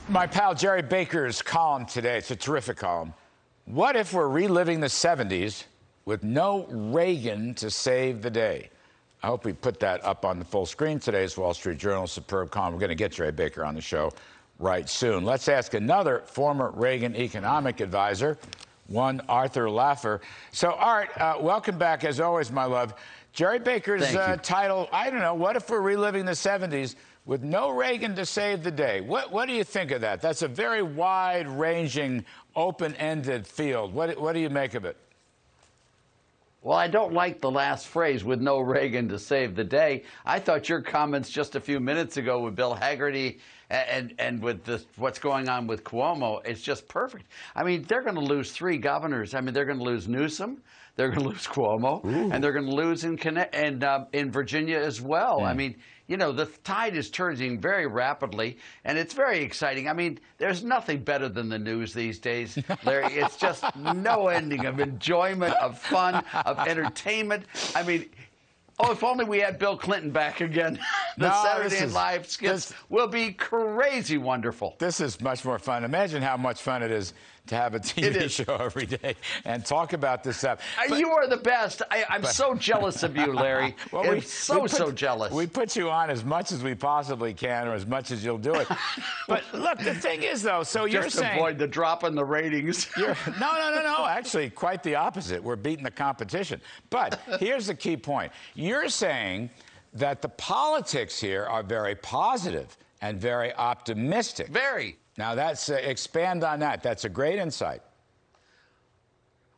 My pal Jerry Baker's column today, it's a terrific column. What if we're reliving the 70s with no Reagan to save the day? I hope we put that up on the full screen. Today's Wall Street Journal, superb column. We're going to get Jerry Baker on the show right soon. Let's ask another former Reagan economic advisor, one Arthur Laffer. So, Art, welcome back, as always, my love. Jerry Baker's title, I don't know, what if we're reliving the 70s with no Reagan to save the day? What do you think of that? That's a very wide-ranging, open-ended field. What do you make of it? Well, I don't like the last phrase, with no Reagan to save the day. I thought your comments just a few minutes ago with Bill Hagerty and with what's going on with Cuomo, it's just perfect. I mean, they're going to lose 3 governors. I mean, they're going to lose Newsom, they're going to lose Cuomo, and they're going to lose in Virginia as well. I mean, you know, the tide is turning very rapidly, and it's very exciting. I mean, there's nothing better than the news these days, Larry. It's just no ending of enjoyment, of fun, of entertainment. I mean, oh, if only we had Bill Clinton back again. The Saturday Night Live skits will be crazy wonderful. This is much more fun. Imagine how much fun it is to have a TV show every day and talk about this stuff. You are the best. I'm so jealous of you, Larry. Well, I'm so jealous. We put you on as much as we possibly can, or as much as you'll do it. But look, the thing is, though, so you're saying... Just avoid the drop in the ratings. No. Actually, quite the opposite. We're beating the competition. But here's the key point. You're saying that the politics here are very positive and very optimistic. Very. Now, that's expand on that. That's a great insight.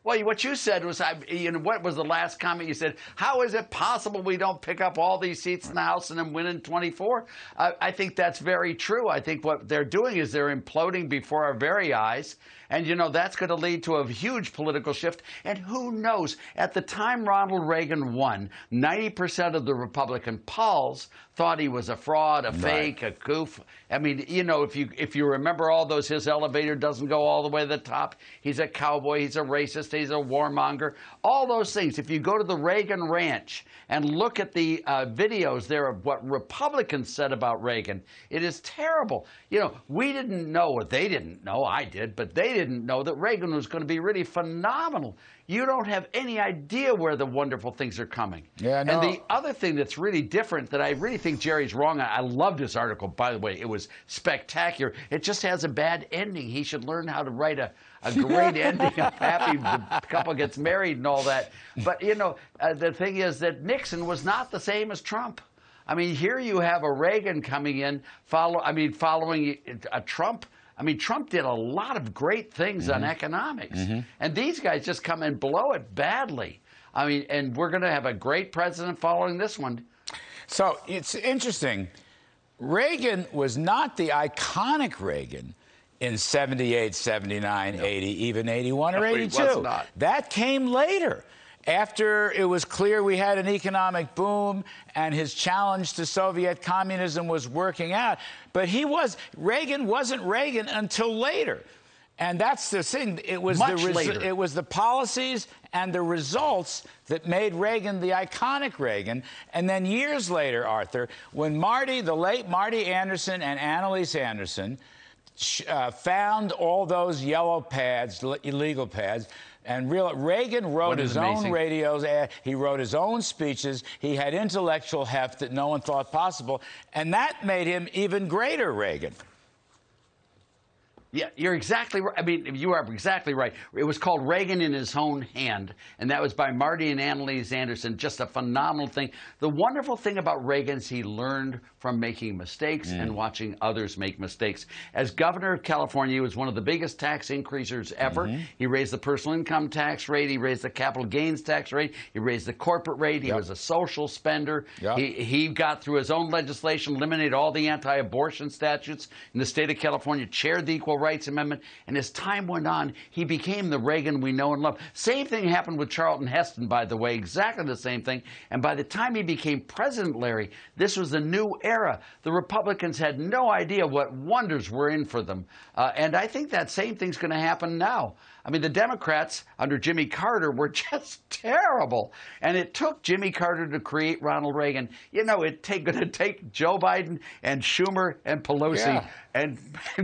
Well, what you said was, what was the last comment you said? How is it possible we don't pick up all these seats in the House and then win in 24? I think that's very true. I think what they're doing is they're imploding before our very eyes. And, you know, that's going to lead to a huge political shift. And who knows? At the time Ronald Reagan won, 90% of the Republican polls thought he was a fraud, a fake, a goof. I mean, you know, if you remember all those, his elevator doesn't go all the way to the top. He's a cowboy. He's a racist. He's a warmonger. All those things. If you go to the Reagan Ranch and look at the videos there of what Republicans said about Reagan, it is terrible. You know, we didn't know, or they didn't know, I did, but they didn't know that Reagan was going to be really phenomenal. You don't have any idea where the wonderful things are coming. Yeah, no. And the other thing that's really different that I really think Jerry's wrong on, I loved his article, by the way. It was spectacular. It just has a bad ending. He should learn how to write a great ending. I'm happy the couple gets married and all that. But, you know, the thing is that Nixon was not the same as Trump. I mean, here you have a Reagan coming in, following a Trump. I mean, Trump did a lot of great things on economics. And these guys just come and blow it badly. I mean, and we're going to have a great president following this one. So it's interesting. Reagan was not the iconic Reagan in 78, 79, 80, even 81 or 82. He was not. That came later, after it was clear we had an economic boom and his challenge to Soviet communism was working out. But Reagan wasn't Reagan until later. And that's the thing. It was it was the policies and the results that made Reagan the iconic Reagan. And then years later, Arthur, when the late Marty Anderson and Annalise Anderson found all those yellow pads, illegal pads, and Reagan wrote his own radios, he wrote his own speeches, he had intellectual heft that no one thought possible, and that made him even greater Reagan. Yeah, you're exactly right. I mean, you are exactly right. It was called Reagan in His Own Hand, and that was by Marty and Annalise Anderson. Just a phenomenal thing. The wonderful thing about Reagan is he learned from making mistakes and watching others make mistakes. As governor of California, he was one of the biggest tax increasers ever. He raised the personal income tax rate. He raised the capital gains tax rate. He raised the corporate rate. He was a social spender. He got through his own legislation, eliminated all the anti-abortion statutes in the state of California, chaired the Equal Rights Amendment, and as time went on, he became the Reagan we know and love. Same thing happened with Charlton Heston, by the way, exactly the same thing. And by the time he became president, Larry, this was a new era. The Republicans had no idea what wonders were in for them. And I think that same thing's going to happen now. I mean, the Democrats under Jimmy Carter were just terrible. And it took Jimmy Carter to create Ronald Reagan. You know, it's going to take Joe Biden and Schumer and Pelosi and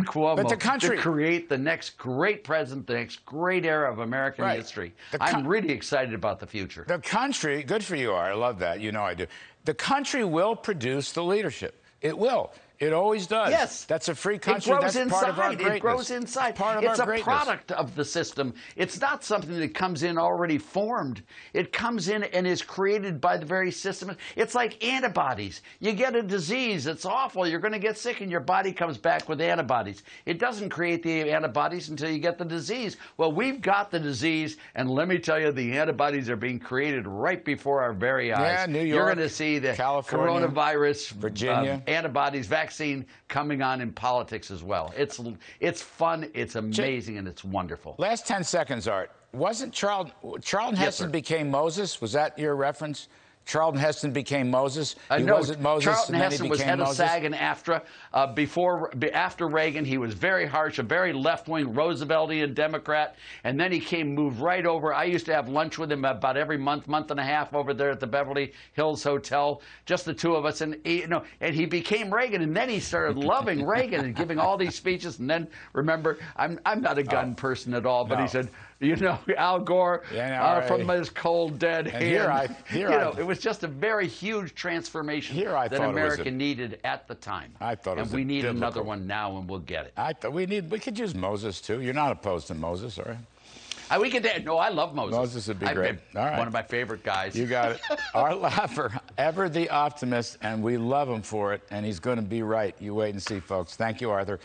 Cuomo But the country, to create the next great president, the next great era of American history. I'm really excited about the future. The country, good for you, Art. I love that. You know I do. The country will produce the leadership. It will. It always does. Yes. That's a free country. It grows That's inside. part of our greatness. It grows inside. It's part of it's our a greatness. product of the system. It's not something that comes in already formed. It comes in and is created by the very system. It's like antibodies. You get a disease. It's awful. You're going to get sick, and your body comes back with antibodies. It doesn't create the antibodies until you get the disease. Well, we've got the disease, and let me tell you, the antibodies are being created right before our very eyes. Yeah, New York, you're going to see the California, coronavirus, Virginia, antibodies, vaccine coming on in politics as well. It's fun, it's amazing, and it's wonderful. Last 10 seconds, Art. Wasn't Charlton Heston became Moses? Was that your reference? Charlton Heston became Moses. He No, wasn't Moses. Charlton Heston was head Moses. of SAG and AFTRA. After Reagan, he was very harsh, a very left-wing Rooseveltian Democrat, and then he moved right over. I used to have lunch with him about every month and a half over there at the Beverly Hills Hotel, just the two of us, and he became Reagan, and then he started loving Reagan and giving all these speeches, and then remember, I'm not a gun person at all, but he said, Al Gore from his cold dead hand. It was just a very huge transformation that America needed at the time. I thought it was and we need another one now, and we'll get it. I thought we could use Moses too. You're not opposed to Moses, are you? No, I love Moses. Moses would be great. All right. One of my favorite guys. You got it. Art Laffer, ever the optimist, and we love him for it, and he's going to be right. You wait and see, folks. Thank you, Arthur.